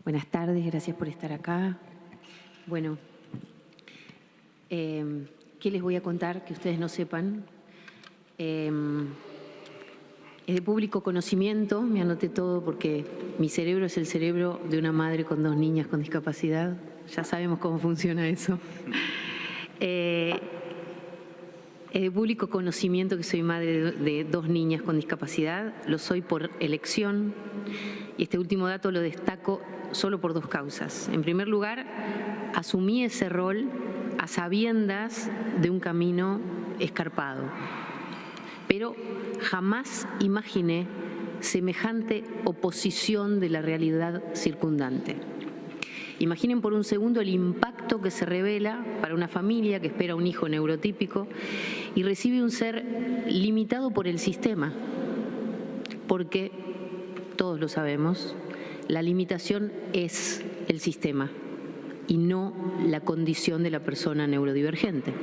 Buenas tardes, gracias por estar acá. Bueno, ¿qué les voy a contar que ustedes no sepan? Es de público conocimiento, me anoté todo porque mi cerebro es el cerebro de una madre con 2 niñas con discapacidad. Ya sabemos cómo funciona eso. Es de público conocimiento que soy madre de 2 niñas con discapacidad. Lo soy por elección y este último dato lo destaco solo por 2 causas. En primer lugar, asumí ese rol a sabiendas de un camino escarpado, pero jamás imaginé semejante oposición de la realidad circundante. Imaginen por un segundo el impacto que se revela para una familia que espera un hijo neurotípico y recibe un ser limitado por el sistema, porque, todos lo sabemos, la limitación es el sistema y no la condición de la persona neurodivergente.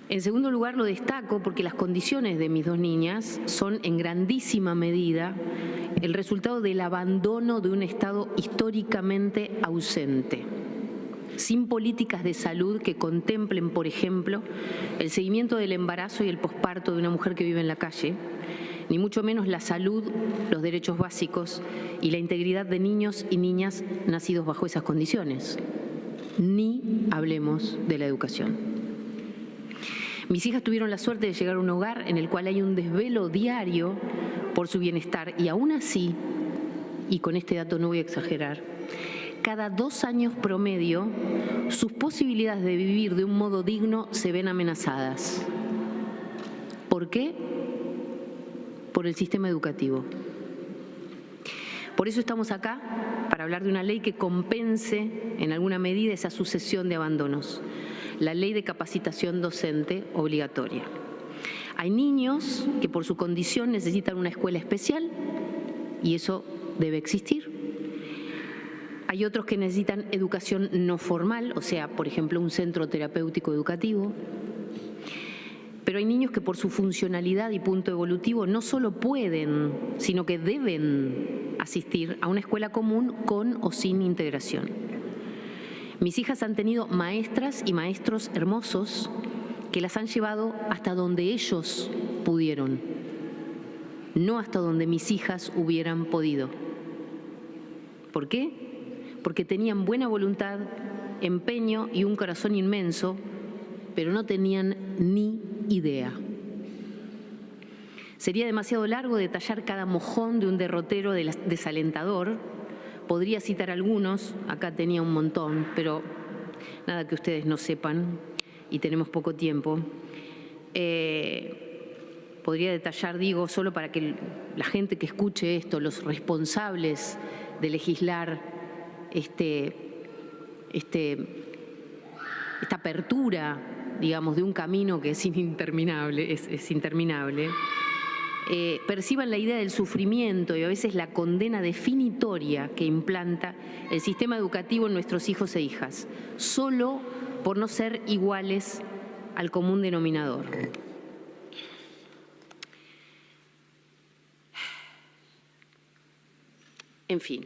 En segundo lugar, lo destaco porque las condiciones de mis 2 niñas son en grandísima medida el resultado del abandono de un Estado históricamente ausente, sin políticas de salud que contemplen, por ejemplo, el seguimiento del embarazo y el posparto de una mujer que vive en la calle, ni mucho menos la salud, los derechos básicos y la integridad de niños y niñas nacidos bajo esas condiciones. Ni hablemos de la educación. Mis hijas tuvieron la suerte de llegar a un hogar en el cual hay un desvelo diario por su bienestar y aún así, y con este dato no voy a exagerar, cada 2 años promedio sus posibilidades de vivir de un modo digno se ven amenazadas. ¿Por qué? Por el sistema educativo. Por eso estamos acá, para hablar de una ley que compense en alguna medida esa sucesión de abandonos, la Ley de Capacitación Docente Obligatoria. Hay niños que por su condición necesitan una escuela especial y eso debe existir. Hay otros que necesitan educación no formal, o sea, por ejemplo, un centro terapéutico educativo. Pero hay niños que por su funcionalidad y punto evolutivo no solo pueden, sino que deben asistir a una escuela común con o sin integración. Mis hijas han tenido maestras y maestros hermosos que las han llevado hasta donde ellos pudieron, no hasta donde mis hijas hubieran podido. ¿Por qué? Porque tenían buena voluntad, empeño y un corazón inmenso, pero no tenían ni idea. Sería demasiado largo detallar cada mojón de un derrotero desalentador. Podría citar algunos, acá tenía un montón, pero nada que ustedes no sepan y tenemos poco tiempo. Podría detallar, digo, solo para que la gente que escuche esto, los responsables de legislar esta apertura, digamos, de un camino que es interminable, perciban la idea del sufrimiento y a veces la condena definitoria que implanta el sistema educativo en nuestros hijos e hijas, solo por no ser iguales al común denominador. En fin.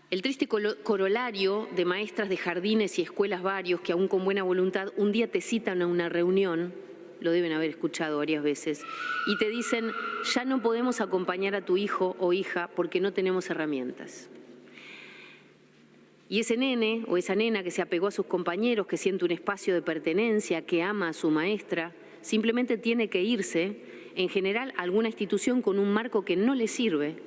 El triste corolario de maestras de jardines y escuelas varios que aún con buena voluntad un día te citan a una reunión, lo deben haber escuchado varias veces, y te dicen, ya no podemos acompañar a tu hijo o hija porque no tenemos herramientas. Y ese nene o esa nena que se apegó a sus compañeros, que siente un espacio de pertenencia, que ama a su maestra, simplemente tiene que irse, en general, a alguna institución con un marco que no le sirve,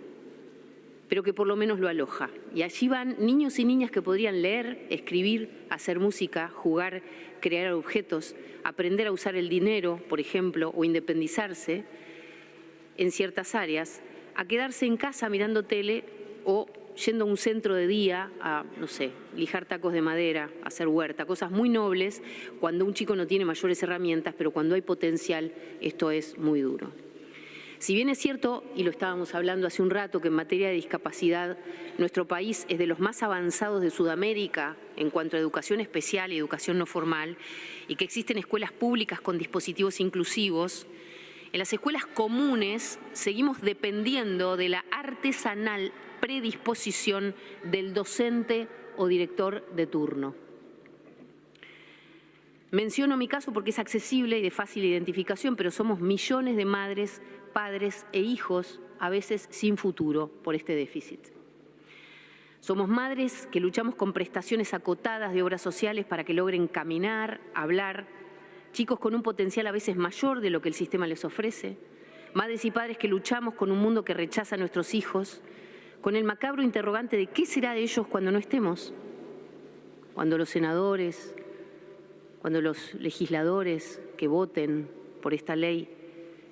pero que por lo menos lo aloja. Y allí van niños y niñas que podrían leer, escribir, hacer música, jugar, crear objetos, aprender a usar el dinero, por ejemplo, o independizarse en ciertas áreas, a quedarse en casa mirando tele o yendo a un centro de día a, no sé, lijar tacos de madera, hacer huerta, cosas muy nobles cuando un chico no tiene mayores herramientas, pero cuando hay potencial esto es muy duro. Si bien es cierto, y lo estábamos hablando hace un rato, que en materia de discapacidad nuestro país es de los más avanzados de Sudamérica en cuanto a educación especial y educación no formal, y que existen escuelas públicas con dispositivos inclusivos, En las escuelas comunes seguimos dependiendo de la artesanal predisposición del docente o director de turno. Menciono mi caso porque es accesible y de fácil identificación, pero somos millones de madres, padres e hijos, a veces sin futuro, por este déficit. Somos madres que luchamos con prestaciones acotadas de obras sociales para que logren caminar, hablar, chicos con un potencial a veces mayor de lo que el sistema les ofrece, madres y padres que luchamos con un mundo que rechaza a nuestros hijos, con el macabro interrogante de qué será de ellos cuando no estemos, cuando los senadores, cuando los legisladores que voten por esta ley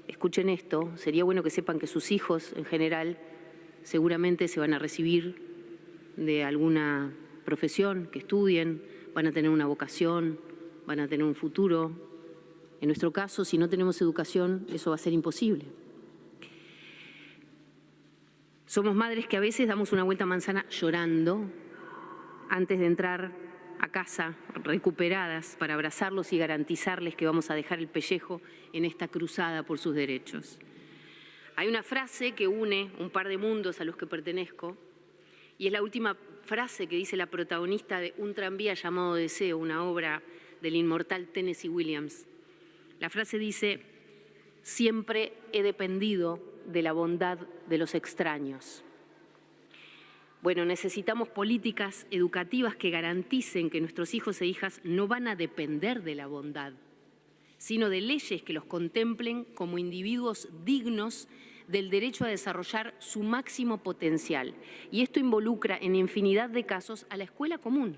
escuchen esto. Sería bueno que sepan que sus hijos en general seguramente se van a recibir de alguna profesión, que estudien, van a tener una vocación, van a tener un futuro. En nuestro caso, si no tenemos educación, eso va a ser imposible. Somos madres que a veces damos una vuelta a manzana llorando antes de entrar a casa, recuperadas, para abrazarlos y garantizarles que vamos a dejar el pellejo en esta cruzada por sus derechos. Hay una frase que une un par de mundos a los que pertenezco, y es la última frase que dice la protagonista de Un tranvía llamado Deseo, una obra del inmortal Tennessee Williams. La frase dice: siempre he dependido de la bondad de los extraños. Bueno, necesitamos políticas educativas que garanticen que nuestros hijos e hijas no van a depender de la bondad, sino de leyes que los contemplen como individuos dignos del derecho a desarrollar su máximo potencial. Y esto involucra en infinidad de casos a la escuela común,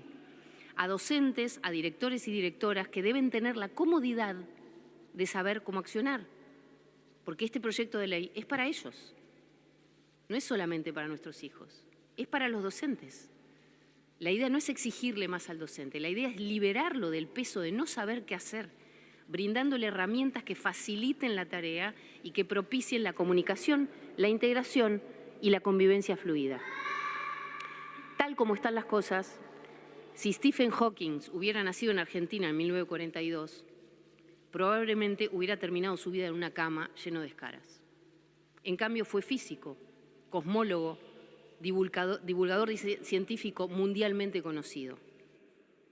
a docentes, a directores y directoras que deben tener la comodidad de saber cómo accionar, porque este proyecto de ley es para ellos, no es solamente para nuestros hijos, es para los docentes. La idea no es exigirle más al docente, la idea es liberarlo del peso de no saber qué hacer, brindándole herramientas que faciliten la tarea y que propicien la comunicación, la integración y la convivencia fluida. Tal como están las cosas, si Stephen Hawking hubiera nacido en Argentina en 1942, probablemente hubiera terminado su vida en una cama lleno de escaras. En cambio fue físico, cosmólogo, divulgador científico mundialmente conocido.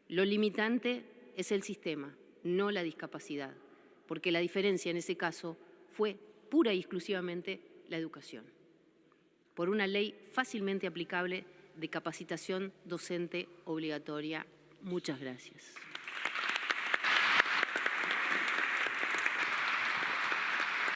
Lo limitante es el sistema, no la discapacidad, porque la diferencia en ese caso fue pura y exclusivamente la educación, por una ley fácilmente aplicable de capacitación docente obligatoria. Muchas gracias.